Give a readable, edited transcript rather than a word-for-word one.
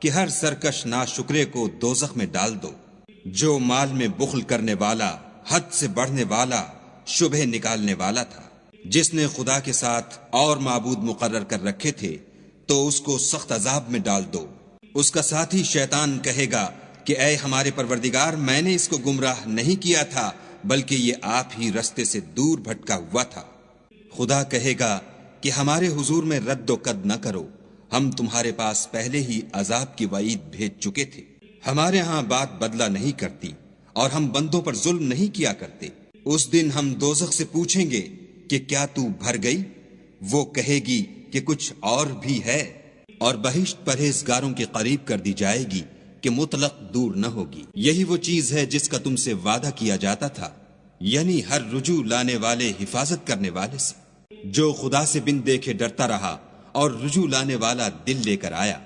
کہ ہر سرکش ناشکرے کو دوزخ میں ڈال دو۔ جو مال میں بخل کرنے والا، حد سے بڑھنے والا، شبہ نکالنے والا تھا، جس نے خدا کے ساتھ اور معبود مقرر کر رکھے تھے، تو اس کو سخت عذاب میں ڈال دو۔ اس کا ساتھی شیطان کہے گا کہ اے ہمارے پروردگار، میں نے اس کو گمراہ نہیں کیا تھا، بلکہ یہ آپ ہی رستے سے دور بھٹکا ہوا تھا۔ خدا کہے گا کہ ہمارے حضور میں رد و قد نہ کرو، ہم تمہارے پاس پہلے ہی عذاب کی وعید بھیج چکے تھے۔ ہمارے ہاں بات بدلہ نہیں کرتی اور ہم بندوں پر ظلم نہیں کیا کرتے۔ اس دن ہم دوزخ سے پوچھیں گے کہ کیا تو بھر گئی؟ وہ کہے گی کہ کچھ اور بھی ہے، اور بہشت پرہیزگاروں کے قریب کر دی جائے گی کہ مطلق دور نہ ہوگی۔ یہی وہ چیز ہے جس کا تم سے وعدہ کیا جاتا تھا، یعنی ہر رجوع لانے والے حفاظت کرنے والے سے، جو خدا سے بن دیکھے ڈرتا رہا اور رجوع لانے والا دل لے کر آیا۔